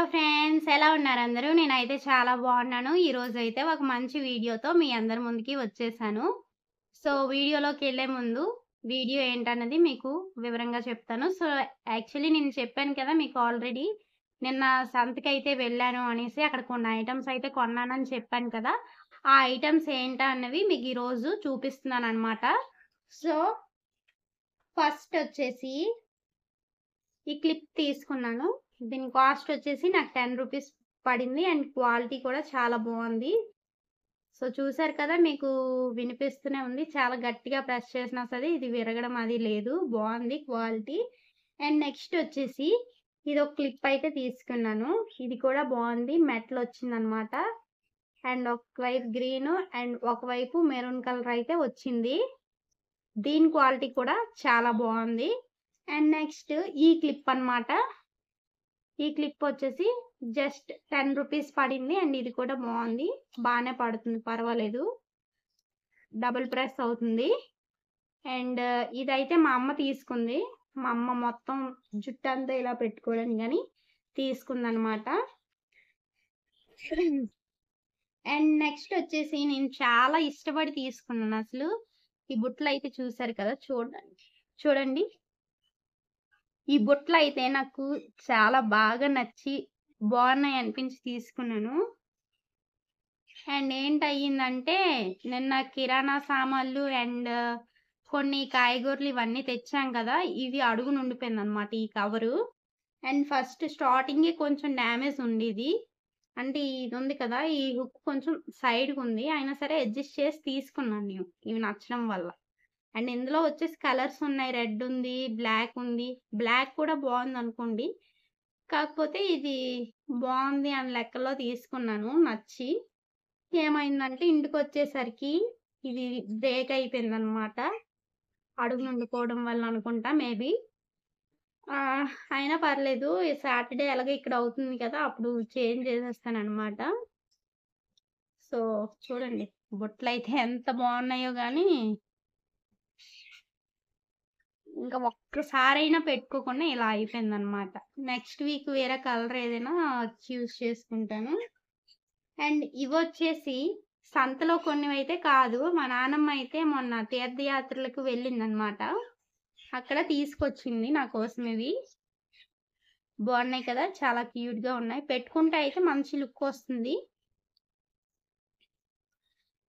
Hello friends, ఎలా ఉన్నారు అందరూ? నేనైతే చాలా బాగున్నాను. ఈరోజైతే ఒక మంచి వీడియోతో మీ అందరి ముందుకి వచ్చేసాను. సో, వీడియోలోకెళ్ళే ముందు వీడియో ఏంటన్నది మీకు వివరంగా చెప్తాను. సో, యాక్చువల్లీ నేను చెప్పాను కదా మీకు ఆల్రెడీ. నిన్న సంతకైతే వెళ్ళాను అనేసి అక్కడ కొన్ని ఐటెమ్స్ అయితే కొన్నానని చెప్పాను కదా! ఆ ఐటెమ్స్ ఏంటా అన్నవి మీకు ఈరోజు చూపిస్తున్నాననమాట. సో, ఫస్ట్ వచ్చేసి ఈ క్లిప్ తీసుకున్నాను. దీని కాస్ట్ వచ్చేసి నాకు 10 రూపీస్ పడింది. అండ్ క్వాలిటీ కూడా చాలా బావుంది. సో, చూసారు కదా! మీకు వినిపిస్తూనే ఉంది. చాలా గట్టిగా ప్రెస్ చేసినా సరే ఇది విరగడం అది లేదు. బావుంది క్వాలిటీ. అండ్ నెక్స్ట్ వచ్చేసి ఇదొక క్లిప్ అయితే తీసుకున్నాను. ఇది కూడా బావుంది. మెటల్ వచ్చిందనమాట. అండ్ ఒకవైపు గ్రీను అండ్ ఒకవైపు మెరూన్ కలర్ అయితే వచ్చింది. దీని క్వాలిటీ కూడా చాలా బావుంది. అండ్ నెక్స్ట్ ఈ క్లిప్ అన్నమాట. ఈ క్లిప్ వచ్చేసి జస్ట్ 10 రూపీస్ పడింది. అండ్ ఇది కూడా బావుంది. బానే పడుతుంది, పర్వాలేదు. డబుల్ ప్రెస్ అవుతుంది. అండ్ ఇదైతే మా అమ్మ తీసుకుంది. మా అమ్మ మొత్తం జుట్టంతా ఇలా పెట్టుకోవడానికి గాని తీసుకుందనమాట. అండ్ నెక్స్ట్ వచ్చేసి నేను చాలా ఇష్టపడి తీసుకున్నానసలు. ఈ బుట్టలయితే చూసారు కదా! చూడండి. ఈ బుట్టలయితే నాకు చాలా బాగా నచ్చి, బావున్నాయనిపించి తీసుకున్నాను. అండ్ ఏంటయిందంటే, నిన్న కిరాణా సామాన్లు అండ్ కొన్ని కాయగూరలు ఇవన్నీ తెచ్చాం కదా! ఇది అడుగునుండిపోయిందనమాట ఈ కవరు. అండ్ ఫస్ట్ స్టార్టింగే కొంచెం డ్యామేజ్ ఉండేది. అంటే ఇదుంది కదా! ఈ హుక్ కొంచెం సైడ్‌గుంది. అయినా సరే అడ్జస్ట్ చేసి తీసుకున్నాను నేను. ఇవి నచ్చడం వల్ల. అండ్ ఇందులో వచ్చేసి కలర్స్ ఉన్నాయి. రెడ్ ఉంది, బ్లాక్ ఉంది. బ్లాక్ కూడా బావుందనుకోండి. కాకపోతే ఇది బావుంది అని లెక్కలో తీసుకున్నాను నచ్చి. ఏమైందంటే ఇంటికొచ్చేసరికి ఇది బ్రేక్ అయిపోయిందనమాట. అడుగునుండిపోవడం వల్ల అనుకుంటా మేబీ. అయినా పర్లేదు. ఈ సాటర్‌డే ఎలాగో ఇక్కడ అవుతుంది కదా! అప్పుడు చేంజ్ చేసేస్తాననమాట. సో, చూడండి బుట్టలయితే ఎంత బావున్నాయో గానీ, ఇంకా ఒక్కసారైనా పెట్టుకోకుండా ఇలా అయిపోయిందనమాట. నెక్స్ట్ వీక్ వేరే కలర్ ఏదైనా చూజ్ చేసుకుంటాను. అండ్ ఇవొచ్చేసి సంతలో కొన్నవైతే కాదు. మా నాన్నమ్మ అయితే మొన్న తీర్థయాత్రలకు వెళ్ళిందనమాట. అక్కడ తీసుకొచ్చింది నా కోసం ఇవి. బావున్నాయి కదా! చాలా క్యూట్‌గా ఉన్నాయి. పెట్టుకుంటే అయితే మంచి లుక్ వస్తుంది.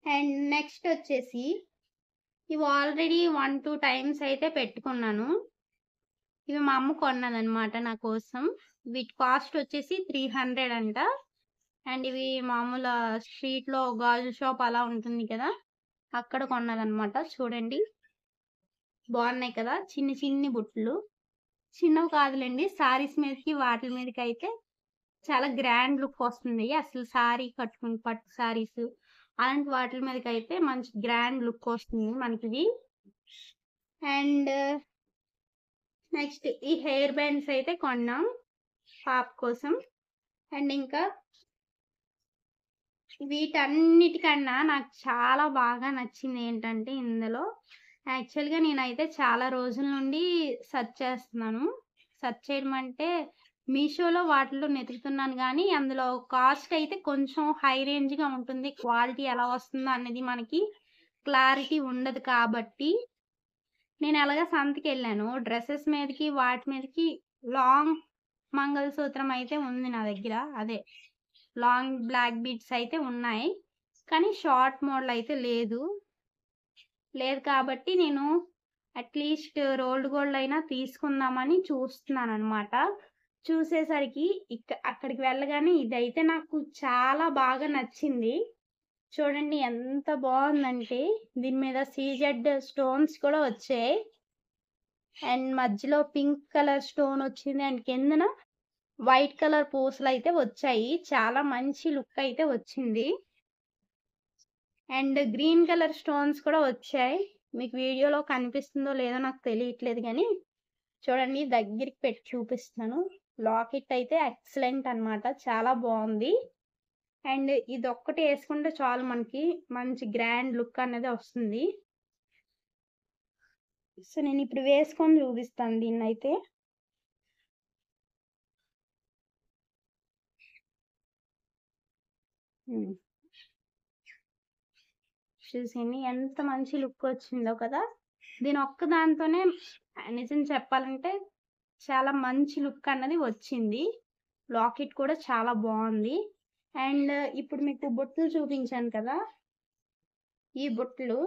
అండ్ నెక్స్ట్ వచ్చేసి ఇవి ఆల్రెడీ 1, 2 టైమ్స్ అయితే పెట్టుకున్నాను. ఇవి మా అమ్మ కొన్నదనమాట నా కోసం. వీటి కాస్ట్ వచ్చేసి 300 అంట. అండ్ ఇవి మామూలు స్ట్రీట్‌లో గాజు షాప్ అలా ఉంటుంది కదా! అక్కడ కొన్నదనమాట. చూడండి. బావున్నాయి కదా! చిన్ని చిన్ని బుట్టలు. చిన్నవి కాదులెండి. సారీస్ మీదకి వాటిల మీదకైతే చాలా గ్రాండ్ లుక్ వస్తుంది. అసలు సారీ కట్టుకుని పట్టు సారీస్ అలాంటి వాటిల మీదకైతే మంచి గ్రాండ్ లుక్ వస్తుంది మనకిది. అండ్ నెక్స్ట్ ఈ హెయిర్ బ్యాండ్స్ అయితే కొన్నాం పాప కోసం. అండ్ ఇంకా వీటన్నిటికన్నా నాకు చాలా బాగా నచ్చింది ఏంటంటే ఇందులో యాక్చువల్‌గా నేనైతే చాలా రోజుల నుండి సెర్చ్ చేస్తున్నాను. సెర్చ్ చేయడం అంటే మీషోలో వాటిలో వెతుకుతున్నాను గానీ, అందులో కాస్ట్ అయితే కొంచెం హై రేంజ్‌గా ఉంటుంది. క్వాలిటీ ఎలా వస్తుందో అనేది మనకి క్లారిటీ ఉండదు కాబట్టి, నేను ఎలాగో సంతకెళ్ళాను. డ్రెసెస్ మీదకి, వాటి మీదకి లాంగ్ మంగళసూత్రం అయితే ఉంది నా దగ్గర. అదే లాంగ్ బ్లాక్ బీడ్స్ అయితే ఉన్నాయి. కానీ షార్ట్ మోడల్ అయితే లేదు. లేదు కాబట్టి నేను అట్‌లీస్ట్ రోల్డ్ గోల్డ్ అయినా తీసుకుందామని చూస్తున్నాననమాట. చూసేసరికి అక్కడికి వెళ్ళగానే ఇదైతే నాకు చాలా బాగా నచ్చింది. చూడండి ఎంత బావుందంటే దీని మీద సీజెడ్ స్టోన్స్ కూడా వచ్చాయి. అండ్ మధ్యలో పింక్ కలర్ స్టోన్ వచ్చింది. అండ్ కిందన వైట్ కలర్ పూసలైతే వచ్చాయి. చాలా మంచి లుక్ అయితే వచ్చింది. అండ్ గ్రీన్ కలర్ స్టోన్స్ కూడా వచ్చాయి. మీకు వీడియోలో కనిపిస్తుందో లేదో నాకు తెలియట్లేదు గానీ, చూడండి దగ్గరికి పెట్టి చూపిస్తున్నాను. లాకెట్ అయితే ఎక్సలెంట్ అన్నమాట. చాలా బావుంది. అండ్ ఇదొక్కటి యేసుకుంటే చాలు మనకి మంచి గ్రాండ్ లుక్ అనేది వస్తుంది. సో, నేనిప్పుడు వేసుకొని చూపిస్తాను దీన్నైతే. హ్మ్. చూసేయండి ఎంత మంచి లుక్ వచ్చిందో కదా! దీని ఒక్క దాంతోనే నిజం చెప్పాలంటే చాలా మంచి లుక్ అన్నది వచ్చింది. లాకెట్ కూడా చాలా బావుంది. అండ్ ఇప్పుడు మీకు బొట్లు చూపించాను కదా! ఈ బొట్లు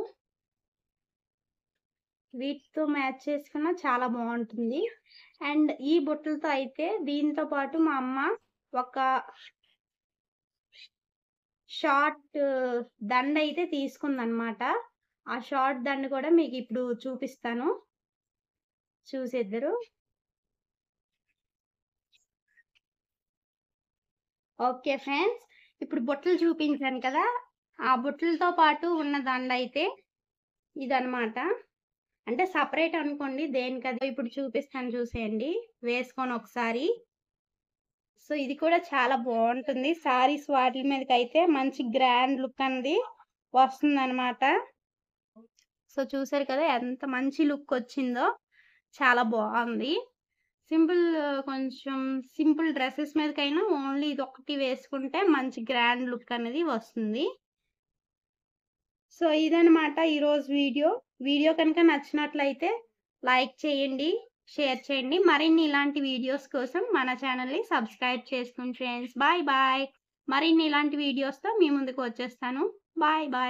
వీటితో మ్యాచ్ చేసుకున్న చాలా బావుంటుంది. అండ్ ఈ బొట్లతో అయితే దీంతో పాటు మా అమ్మ ఒక షార్ట్ దండయితే తీసుకుందనమాట. ఆ షార్ట్ దండ కూడా మీకిప్పుడు చూపిస్తాను. చూసేద్దురు. Okay friends. ఇప్పుడు బొట్లు చూపించాను కదా! ఆ బొట్లతో పాటు ఉన్న దండయితే ఇదనమాట. అంటే సెపరేట్ అనుకోండి దేనికదే. ఇప్పుడు చూపిస్తాను చూసేయండి. వేసుకొని ఒకసారి. సో, ఇది కూడా చాలా బావుంటుంది. శారీస్ వాటిల మీదకైతే మంచి గ్రాండ్ లుక్ అనేది వస్తుందనమాట. సో, చూసారు కదా! ఎంత మంచి లుకొచ్చిందో. చాలా బావుంది. సింపుల్ కొంచెం సింపుల్ డ్రెసెస్ మీదకైనా ఓన్లీ ఇదొక్కటి వేసుకుంటే మంచి గ్రాండ్ లుక్ అనేది వస్తుంది. సో, ఇదనమాట ఈరోజు వీడియో. వీడియో కనుక నచ్చినట్లయితే లైక్ చేయండి, షేర్ చేయండి. మరిన్ని ఇలాంటి వీడియోస్ కోసం మన ఛానెల్‌ని సబ్స్క్రైబ్ చేసుకోండి ఫ్రెండ్స్. Bye bye. మరిన్ని ఇలాంటి వీడియోస్‌తో మీ ముందుకు వచ్చేస్తాను. Bye bye.